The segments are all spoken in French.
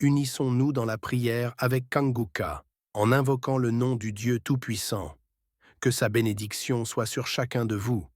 unissons-nous dans la prière avec Kanguka, en invoquant le nom du Dieu Tout-Puissant. Que sa bénédiction soit sur chacun de vous.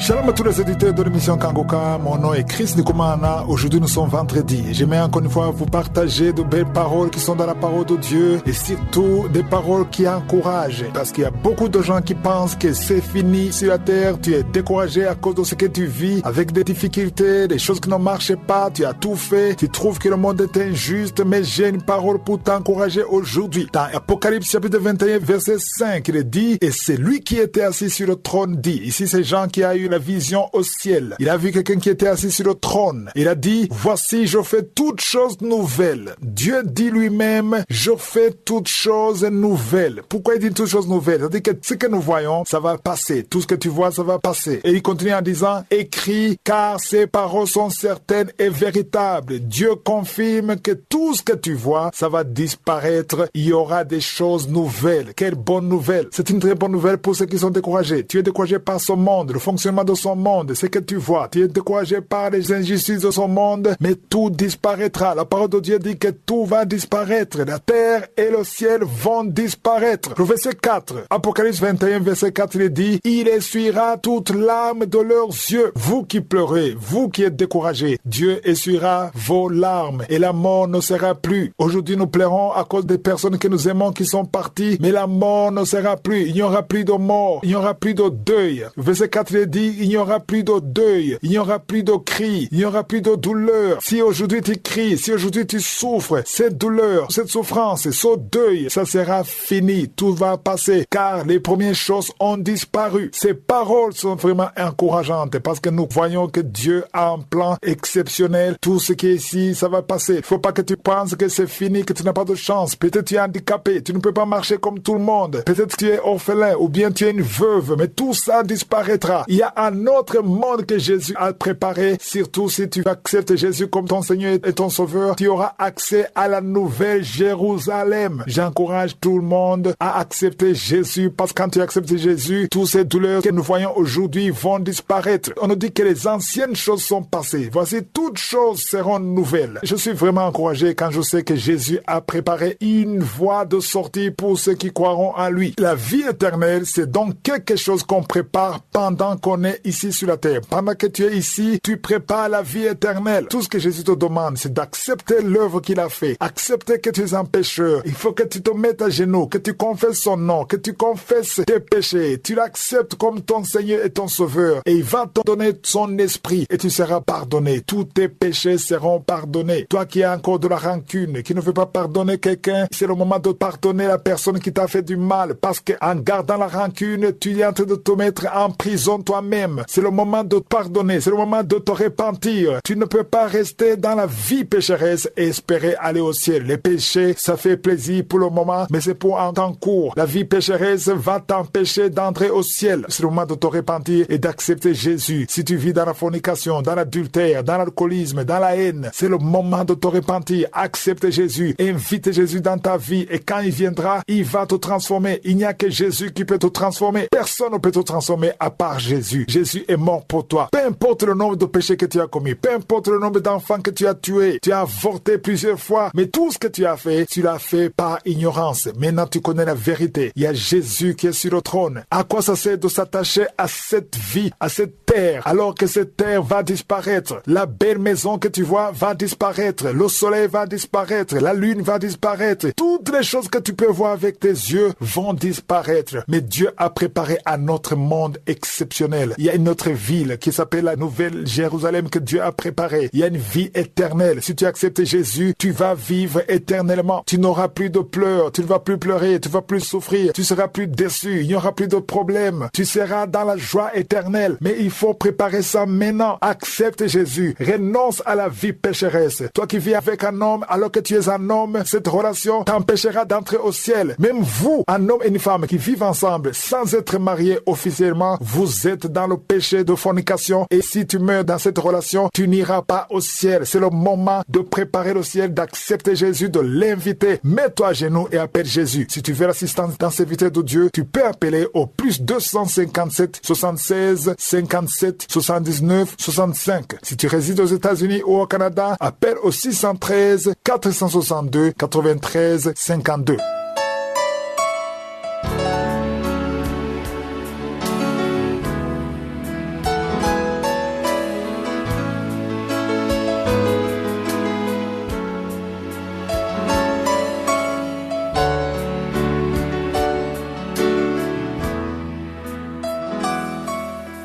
Shalom à tous les éditeurs de l'émission Kanguka, mon nom est Chris Nikumana. Aujourd'hui nous sommes vendredi. J'aimerais encore une fois vous partager de belles paroles qui sont dans la parole de Dieu et surtout des paroles qui encouragent. Parce qu'il y a beaucoup de gens qui pensent que c'est fini sur la terre, tu es découragé à cause de ce que tu vis, avec des difficultés, des choses qui ne marchent pas, tu as tout fait, tu trouves que le monde est injuste, mais j'ai une parole pour t'encourager aujourd'hui. Dans Apocalypse chapitre 21 verset 5, il est dit, et c'est lui qui était assis sur le trône dit. Ici c'est Jean qui a eu la vision au ciel. Il a vu quelqu'un qui était assis sur le trône. Il a dit, voici, je fais toutes choses nouvelles. Dieu dit lui-même, je fais toutes choses nouvelles. Pourquoi il dit toutes choses nouvelles? C'est-à-dire que ce que nous voyons, ça va passer. Tout ce que tu vois, ça va passer. Et il continue en disant, écris, car ces paroles sont certaines et véritables. Dieu confirme que tout ce que tu vois, ça va disparaître. Il y aura des choses nouvelles. Quelle bonne nouvelle. C'est une très bonne nouvelle pour ceux qui sont découragés. Tu es découragé par ce monde, le fonctionnement de son monde, ce que tu vois. Tu es découragé par les injustices de son monde, mais tout disparaîtra. La parole de Dieu dit que tout va disparaître. La terre et le ciel vont disparaître. Le verset 4, Apocalypse 21, verset 4, il dit, il essuiera toute larme de leurs yeux. Vous qui pleurez, vous qui êtes découragés, Dieu essuiera vos larmes et la mort ne sera plus. Aujourd'hui, nous pleurons à cause des personnes que nous aimons qui sont parties, mais la mort ne sera plus. Il n'y aura plus de mort. Il n'y aura plus de deuil. Le verset 4, il dit, il n'y aura plus de deuil, il n'y aura plus de cris, il n'y aura plus de douleur. Si aujourd'hui tu cries, si aujourd'hui tu souffres, cette douleur, cette souffrance, ce deuil, ça sera fini, tout va passer, car les premières choses ont disparu. Ces paroles sont vraiment encourageantes, parce que nous voyons que Dieu a un plan exceptionnel. Tout ce qui est ici, ça va passer. Il ne faut pas que tu penses que c'est fini, que tu n'as pas de chance. Peut-être tu es handicapé, tu ne peux pas marcher comme tout le monde. Peut-être tu es orphelin, ou bien tu es une veuve, mais tout ça disparaîtra. Il y a un autre monde que Jésus a préparé. Surtout si tu acceptes Jésus comme ton Seigneur et ton Sauveur, tu auras accès à la nouvelle Jérusalem. J'encourage tout le monde à accepter Jésus, parce que quand tu acceptes Jésus, toutes ces douleurs que nous voyons aujourd'hui vont disparaître. On nous dit que les anciennes choses sont passées. Voici, toutes choses seront nouvelles. Je suis vraiment encouragé quand je sais que Jésus a préparé une voie de sortie pour ceux qui croiront en lui. La vie éternelle, c'est donc quelque chose qu'on prépare pendant qu'on est ici sur la terre. Pendant que tu es ici, tu prépares la vie éternelle. Tout ce que Jésus te demande, c'est d'accepter l'œuvre qu'il a fait. Accepter que tu es un pécheur. Il faut que tu te mettes à genoux, que tu confesses son nom, que tu confesses tes péchés. Tu l'acceptes comme ton Seigneur et ton Sauveur. Et il va te donner son esprit et tu seras pardonné. Tous tes péchés seront pardonnés. Toi qui as encore de la rancune, qui ne veut pas pardonner quelqu'un, c'est le moment de pardonner la personne qui t'a fait du mal. Parce qu'en gardant la rancune, tu es en train de te mettre en prison toi-même. C'est le moment de te pardonner, c'est le moment de te repentir. Tu ne peux pas rester dans la vie pécheresse et espérer aller au ciel. Les péchés, ça fait plaisir pour le moment, mais c'est pour un temps court. La vie pécheresse va t'empêcher d'entrer au ciel. C'est le moment de te repentir et d'accepter Jésus. Si tu vis dans la fornication, dans l'adultère, dans l'alcoolisme, dans la haine, c'est le moment de te repentir. Accepte Jésus, invite Jésus dans ta vie et quand il viendra, il va te transformer. Il n'y a que Jésus qui peut te transformer. Personne ne peut te transformer à part Jésus. Jésus est mort pour toi. Peu importe le nombre de péchés que tu as commis, peu importe le nombre d'enfants que tu as tués, tu as avorté plusieurs fois, mais tout ce que tu as fait, tu l'as fait par ignorance. Maintenant, tu connais la vérité. Il y a Jésus qui est sur le trône. À quoi ça sert de s'attacher à cette vie, à cette terre, alors que cette terre va disparaître? La belle maison que tu vois va disparaître. Le soleil va disparaître. La lune va disparaître. Toutes les choses que tu peux voir avec tes yeux vont disparaître. Mais Dieu a préparé un autre monde exceptionnel. Il y a une autre ville qui s'appelle la Nouvelle Jérusalem que Dieu a préparée. Il y a une vie éternelle. Si tu acceptes Jésus, tu vas vivre éternellement. Tu n'auras plus de pleurs. Tu ne vas plus pleurer. Tu ne vas plus souffrir. Tu seras plus déçu. Il n'y aura plus de problèmes. Tu seras dans la joie éternelle. Mais il faut préparer ça maintenant. Accepte Jésus. Renonce à la vie pécheresse. Toi qui vis avec un homme alors que tu es un homme, cette relation t'empêchera d'entrer au ciel. Même vous, un homme et une femme qui vivent ensemble sans être mariés officiellement, vous êtes dans le péché de fornication et si tu meurs dans cette relation, tu n'iras pas au ciel. C'est le moment de préparer le ciel, d'accepter Jésus, de l'inviter. Mets-toi à genoux et appelle Jésus. Si tu veux l'assistance dans serviteur de Dieu, tu peux appeler au plus 257 76 56 47 79 65. Si tu résides aux États-Unis ou au Canada, appelle au 613 462 93 52.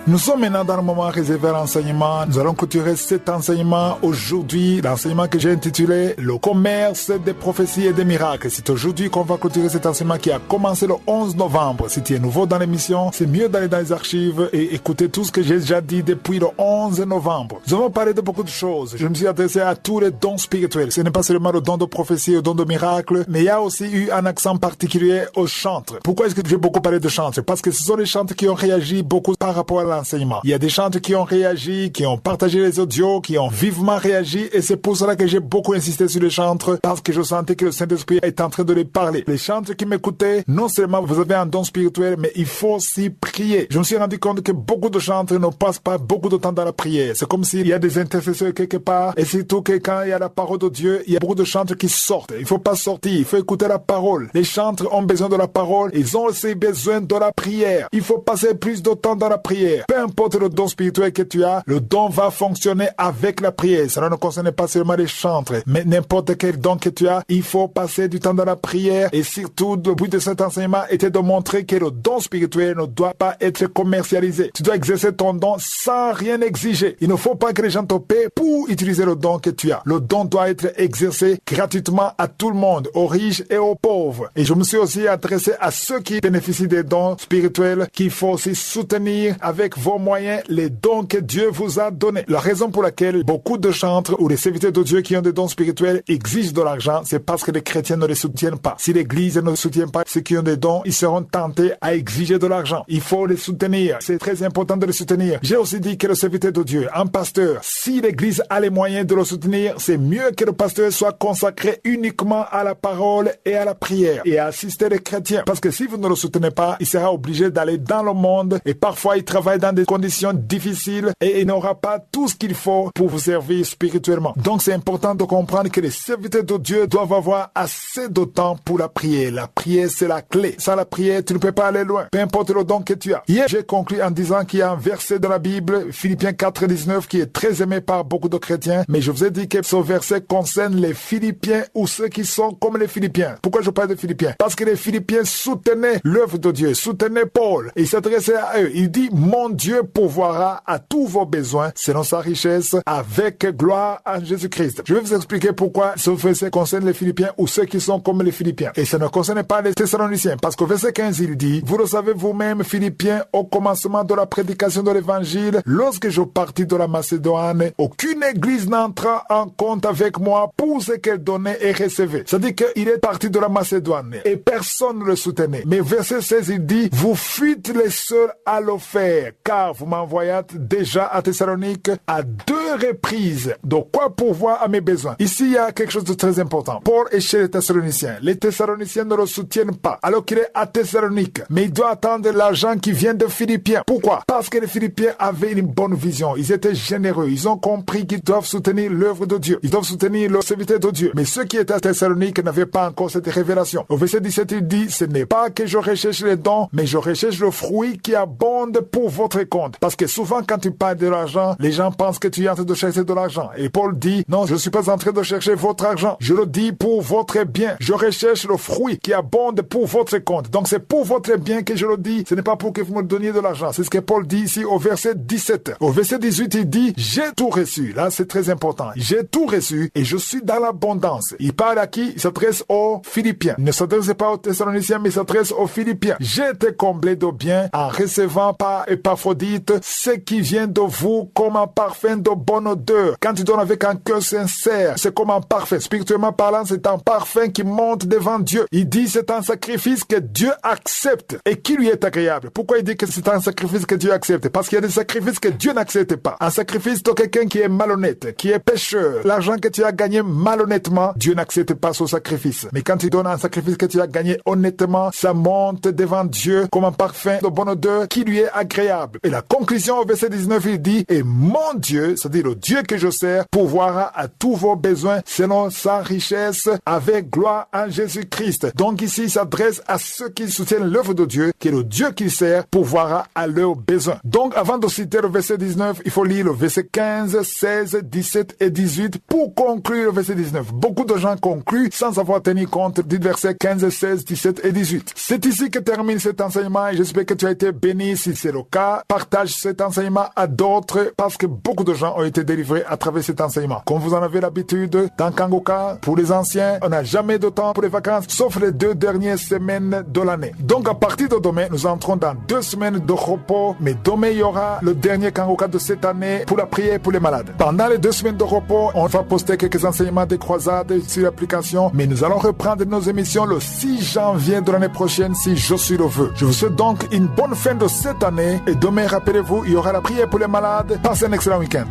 Nous sommes maintenant dans le moment réservé à l'enseignement. Nous allons clôturer cet enseignement aujourd'hui, l'enseignement que j'ai intitulé « Le commerce des prophéties et des miracles ». C'est aujourd'hui qu'on va clôturer cet enseignement qui a commencé le 11 novembre. Si tu es nouveau dans l'émission, c'est mieux d'aller dans les archives et écouter tout ce que j'ai déjà dit depuis le 11 novembre. Nous avons parlé de beaucoup de choses. Je me suis adressé à tous les dons spirituels. Ce n'est pas seulement le don de prophétie et le don de miracle, mais il y a aussi eu un accent particulier aux chantres. Pourquoi est-ce que j'ai beaucoup parlé de chantres? Parce que ce sont les chantres qui ont réagi beaucoup par rapport à l'enseignement. Il y a des chantres qui ont réagi, qui ont partagé les audios, qui ont vivement réagi, et c'est pour cela que j'ai beaucoup insisté sur les chantres, parce que je sentais que le Saint-Esprit est en train de les parler. Les chantres qui m'écoutaient, non seulement vous avez un don spirituel, mais il faut aussi prier. Je me suis rendu compte que beaucoup de chantres ne passent pas beaucoup de temps dans la prière. C'est comme s'il y a des intercesseurs quelque part, et surtout que quand il y a la parole de Dieu, il y a beaucoup de chantres qui sortent. Il faut pas sortir, il faut écouter la parole. Les chantres ont besoin de la parole, ils ont aussi besoin de la prière. Il faut passer plus de temps dans la prière. Peu importe le don spirituel que tu as, le don va fonctionner avec la prière. Cela ne concerne pas seulement les chantres, mais n'importe quel don que tu as, il faut passer du temps dans la prière. Et surtout, le but de cet enseignement était de montrer que le don spirituel ne doit pas être commercialisé. Tu dois exercer ton don sans rien exiger. Il ne faut pas que les gens te paient pour utiliser le don que tu as. Le don doit être exercé gratuitement à tout le monde, aux riches et aux pauvres. Et je me suis aussi adressé à ceux qui bénéficient des dons spirituels, qu'il faut aussi soutenir avec vos moyens les dons que Dieu vous a donnés. La raison pour laquelle beaucoup de chantres ou les serviteurs de Dieu qui ont des dons spirituels exigent de l'argent, c'est parce que les chrétiens ne les soutiennent pas. Si l'église ne soutient pas ceux qui ont des dons, ils seront tentés à exiger de l'argent. Il faut les soutenir. C'est très important de les soutenir. J'ai aussi dit que le serviteur de Dieu, un pasteur, si l'église a les moyens de le soutenir, c'est mieux que le pasteur soit consacré uniquement à la parole et à la prière et à assister les chrétiens. Parce que si vous ne le soutenez pas, il sera obligé d'aller dans le monde et parfois il travaille dans des conditions difficiles et il n'aura pas tout ce qu'il faut pour vous servir spirituellement. Donc c'est important de comprendre que les serviteurs de Dieu doivent avoir assez de temps pour la prière. La prière, c'est la clé. Sans la prière, tu ne peux pas aller loin. Peu importe le don que tu as. Hier, j'ai conclu en disant qu'il y a un verset dans la Bible, Philippiens 4:19, qui est très aimé par beaucoup de chrétiens, mais je vous ai dit que ce verset concerne les Philippiens ou ceux qui sont comme les Philippiens. Pourquoi je parle de Philippiens? Parce que les Philippiens soutenaient l'œuvre de Dieu, soutenaient Paul, et il s'adressait à eux. Il dit, mon Dieu pourvoira à tous vos besoins selon sa richesse avec gloire en Jésus-Christ. Je vais vous expliquer pourquoi ce verset concerne les Philippiens ou ceux qui sont comme les Philippiens. Et ça ne concerne pas les Thessaloniciens, parce qu'au verset 15, il dit, vous le savez vous-même, Philippiens, au commencement de la prédication de l'évangile, lorsque je partis de la Macédoine, aucune église n'entra en compte avec moi pour ce qu'elle donnait et recevait. C'est-à-dire qu'il est parti de la Macédoine et personne ne le soutenait. Mais verset 16, il dit, vous fuites les seuls à le faire, car vous m'envoyâtes déjà à Thessalonique à 2 reprises. De quoi pourvoir à mes besoins. Ici, il y a quelque chose de très important. Paul est chez les Thessaloniciens. Les Thessaloniciens ne le soutiennent pas, alors qu'il est à Thessalonique. Mais il doit attendre l'argent qui vient de Philippiens. Pourquoi? Parce que les Philippiens avaient une bonne vision. Ils étaient généreux. Ils ont compris qu'ils doivent soutenir l'œuvre de Dieu. Ils doivent soutenir le serviteur de Dieu. Mais ceux qui étaient à Thessalonique n'avaient pas encore cette révélation. Au verset 17, il dit, ce n'est pas que je recherche les dons, mais je recherche le fruit qui abonde pour votre compte. Parce que souvent, quand tu parles de l'argent, les gens pensent que tu es en train de chercher de l'argent. Et Paul dit, non, je ne suis pas en train de chercher votre argent. Je le dis pour votre bien. Je recherche le fruit qui abonde pour votre compte. Donc c'est pour votre bien que je le dis. Ce n'est pas pour que vous me donniez de l'argent. C'est ce que Paul dit ici au verset 17. Au verset 18, il dit, j'ai tout reçu. Là, c'est très important. J'ai tout reçu et je suis dans l'abondance. Il parle à qui? Il s'adresse aux Philippiens. Il ne s'adresse pas aux Thessaloniciens, mais il s'adresse aux Philippiens. J'ai été comblé de bien en recevant par Épaphrodite ce qui vient de vous comme un parfum de bonne odeur. Quand tu donnes avec un cœur sincère, c'est comme un parfum. Spirituellement parlant, c'est un parfum qui monte devant Dieu. Il dit c'est un sacrifice que Dieu accepte et qui lui est agréable. Pourquoi il dit que c'est un sacrifice que Dieu accepte? Parce qu'il y a des sacrifices que Dieu n'accepte pas. Un sacrifice de quelqu'un qui est malhonnête, qui est pécheur. L'argent que tu as gagné malhonnêtement, Dieu n'accepte pas ce sacrifice. Mais quand tu donnes un sacrifice que tu as gagné honnêtement, ça monte devant Dieu comme un parfum de bonne odeur qui lui est agréable. incroyable. Et la conclusion au verset 19, il dit, et mon Dieu, c'est-à-dire le Dieu que je sers, pourvoira à tous vos besoins selon sa richesse avec gloire en Jésus-Christ. Donc ici, il s'adresse à ceux qui soutiennent l'œuvre de Dieu, qui est le Dieu qu'il sert, pourvoira à leurs besoins. Donc avant de citer le verset 19, il faut lire le verset 15, 16, 17 et 18 pour conclure le verset 19. Beaucoup de gens concluent sans avoir tenu compte des versets 15, 16, 17 et 18. C'est ici que termine cet enseignement et j'espère que tu as été béni. Si c'est le cas, partage cet enseignement à d'autres parce que beaucoup de gens ont été délivrés à travers cet enseignement. Comme vous en avez l'habitude, dans Kangoka, pour les anciens, on n'a jamais de temps pour les vacances, sauf les 2 dernières semaines de l'année. Donc à partir de demain, nous entrons dans 2 semaines de repos, mais demain il y aura le dernier Kangoka de cette année pour la prière pour les malades. Pendant les 2 semaines de repos, on va poster quelques enseignements des croisades sur l'application, mais nous allons reprendre nos émissions le 6 janvier de l'année prochaine si Josué le veut. Je vous souhaite donc une bonne fin de cette année et demain, rappelez-vous, il y aura la prière pour les malades. Passez un excellent week-end.